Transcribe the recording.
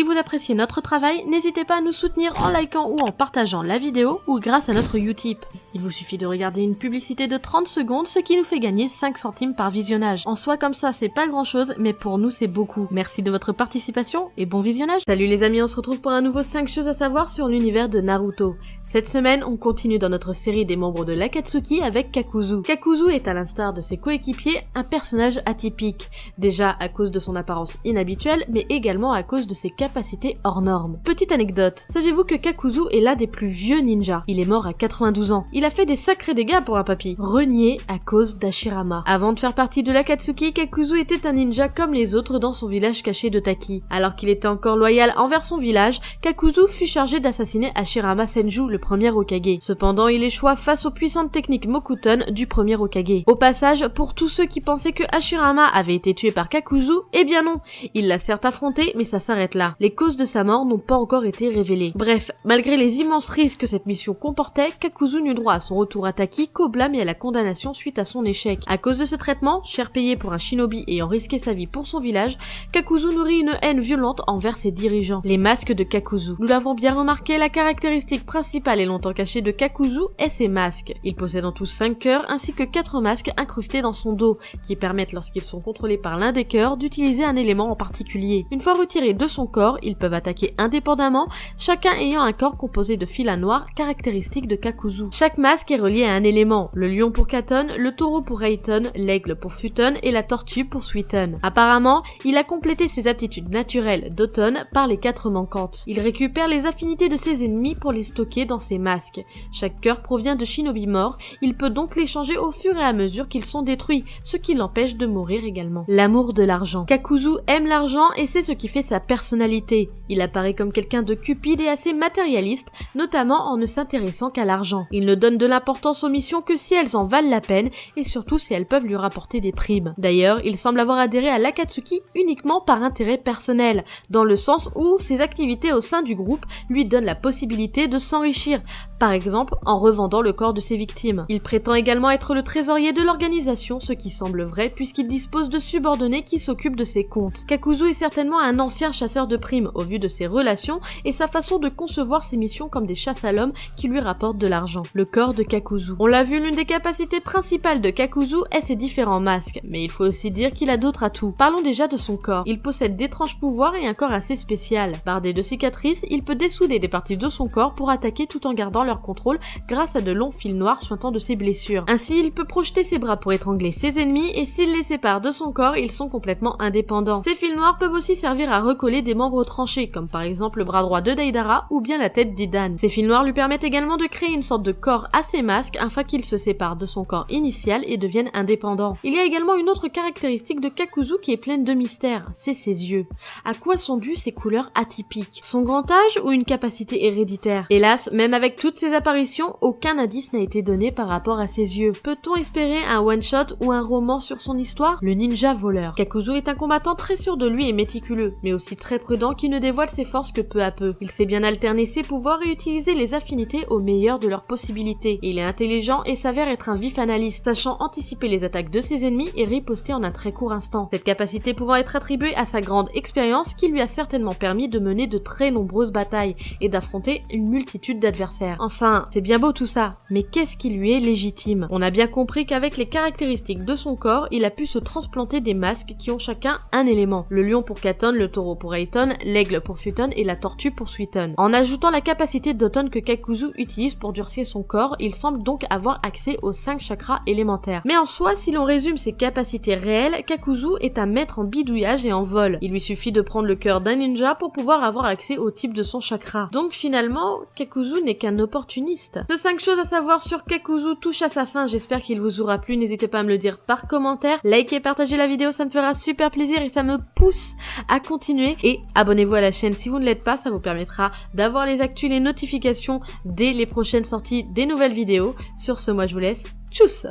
Si vous appréciez notre travail, n'hésitez pas à nous soutenir en likant ou en partageant la vidéo ou grâce à notre Utip. Il vous suffit de regarder une publicité de 30 secondes, ce qui nous fait gagner 5 centimes par visionnage. En soi comme ça, c'est pas grand chose, mais pour nous c'est beaucoup. Merci de votre participation et bon visionnage. Salut les amis, on se retrouve pour un nouveau 5 choses à savoir sur l'univers de Naruto. Cette semaine, on continue dans notre série des membres de l'Akatsuki avec Kakuzu. Kakuzu est à l'instar de ses coéquipiers un personnage atypique. Déjà à cause de son apparence inhabituelle, mais également à cause de ses capacités hors normes. Petite anecdote, saviez-vous que Kakuzu est l'un des plus vieux ninjas? Il est mort à 92 ans. Il a fait des sacrés dégâts pour un papy. Renié à cause d'Hashirama. Avant de faire partie de l'Akatsuki, Kakuzu était un ninja comme les autres dans son village caché de Taki. Alors qu'il était encore loyal envers son village, Kakuzu fut chargé d'assassiner Hashirama Senju, le premier Hokage. Cependant, il échoua face aux puissantes techniques Mokuton du premier Hokage. Au passage, pour tous ceux qui pensaient que Hashirama avait été tué par Kakuzu, eh bien non. Il l'a certes affronté, mais ça s'arrête là. Les causes de sa mort n'ont pas encore été révélées. Bref, malgré les immenses risques que cette mission comportait, Kakuzu n'eut droit à son retour à Taki qu'au blâme et à la condamnation suite à son échec. À cause de ce traitement, cher payé pour un shinobi ayant risqué sa vie pour son village, Kakuzu nourrit une haine violente envers ses dirigeants. Les masques de Kakuzu. Nous l'avons bien remarqué, la caractéristique principale et longtemps cachée de Kakuzu est ses masques. Il possède en tout 5 cœurs ainsi que 4 masques incrustés dans son dos, qui permettent lorsqu'ils sont contrôlés par l'un des cœurs d'utiliser un élément en particulier. Une fois retirés de son corps, ils peuvent attaquer indépendamment, chacun ayant un corps composé de fils noirs caractéristiques de Kakuzu. Chaque masque est relié à un élément, le lion pour Katon, le taureau pour Reiton, l'aigle pour Futon et la tortue pour Suiton. Apparemment, il a complété ses aptitudes naturelles d'automne par les 4 manquantes. Il récupère les affinités de ses ennemis pour les stocker dans ses masques. Chaque cœur provient de shinobi morts, il peut donc les changer au fur et à mesure qu'ils sont détruits, ce qui l'empêche de mourir également. L'amour de l'argent. Kakuzu aime l'argent et c'est ce qui fait sa personnalité. Il apparaît comme quelqu'un de cupide et assez matérialiste, notamment en ne s'intéressant qu'à l'argent. Il ne donne de l'importance aux missions que si elles en valent la peine et surtout si elles peuvent lui rapporter des primes. D'ailleurs, il semble avoir adhéré à l'Akatsuki uniquement par intérêt personnel, dans le sens où ses activités au sein du groupe lui donnent la possibilité de s'enrichir, par exemple en revendant le corps de ses victimes. Il prétend également être le trésorier de l'organisation, ce qui semble vrai puisqu'il dispose de subordonnés qui s'occupent de ses comptes. Kakuzu est certainement un ancien chasseur de primes au vu de ses relations et sa façon de concevoir ses missions comme des chasses à l'homme qui lui rapportent de l'argent. Le corps de Kakuzu. On l'a vu, l'une des capacités principales de Kakuzu est ses différents masques, mais il faut aussi dire qu'il a d'autres atouts. Parlons déjà de son corps. Il possède d'étranges pouvoirs et un corps assez spécial. Bardé de cicatrices, il peut dessouder des parties de son corps pour attaquer tout en gardant leur contrôle grâce à de longs fils noirs suintant de ses blessures. Ainsi, il peut projeter ses bras pour étrangler ses ennemis et s'il les sépare de son corps, ils sont complètement indépendants. Ces fils noirs peuvent aussi servir à recoller des membres tranchés, comme par exemple le bras droit de Deidara ou bien la tête d'Idan. Ces fils noirs lui permettent également de créer une sorte de corps à ses masques afin qu'il se sépare de son corps initial et devienne indépendant. Il y a également une autre caractéristique de Kakuzu qui est pleine de mystère, c'est ses yeux. À quoi sont dues ces couleurs atypiques? Son grand âge ou une capacité héréditaire? Hélas, même avec toutes ces apparitions, aucun indice n'a été donné par rapport à ses yeux. Peut-on espérer un one-shot ou un roman sur son histoire? Le ninja voleur. Kakuzu est un combattant très sûr de lui et méticuleux, mais aussi très prudent qui ne dévoile ses forces que peu à peu. Il sait bien alterner ses pouvoirs et utiliser les affinités au meilleur de leurs possibilités. Il est intelligent et s'avère être un vif analyste, sachant anticiper les attaques de ses ennemis et riposter en un très court instant. Cette capacité pouvant être attribuée à sa grande expérience qui lui a certainement permis de mener de très nombreuses batailles et d'affronter une multitude d'adversaires. Enfin, c'est bien beau tout ça, mais qu'est-ce qui lui est légitime? On a bien compris qu'avec les caractéristiques de son corps, il a pu se transplanter des masques qui ont chacun un élément. Le lion pour Katon, le taureau pour Reiton, l'aigle pour Futon et la tortue pour Suiton. En ajoutant la capacité d'automne que Kakuzu utilise pour durcir son corps, il semble donc avoir accès aux 5 chakras élémentaires. Mais en soi, si l'on résume ses capacités réelles, Kakuzu est un maître en bidouillage et en vol. Il lui suffit de prendre le cœur d'un ninja pour pouvoir avoir accès au type de son chakra. Donc finalement, Kakuzu n'est qu'un opportuniste. Ce 5 choses à savoir sur Kakuzu touche à sa fin, j'espère qu'il vous aura plu, n'hésitez pas à me le dire par commentaire, likez et partagez la vidéo, ça me fera super plaisir et ça me pousse à continuer, et abonnez-vous à la chaîne si vous ne l'êtes pas, ça vous permettra d'avoir les actus, les notifications dès les prochaines sorties des nouvelles vidéos. Sur ce, moi je vous laisse, tchuss!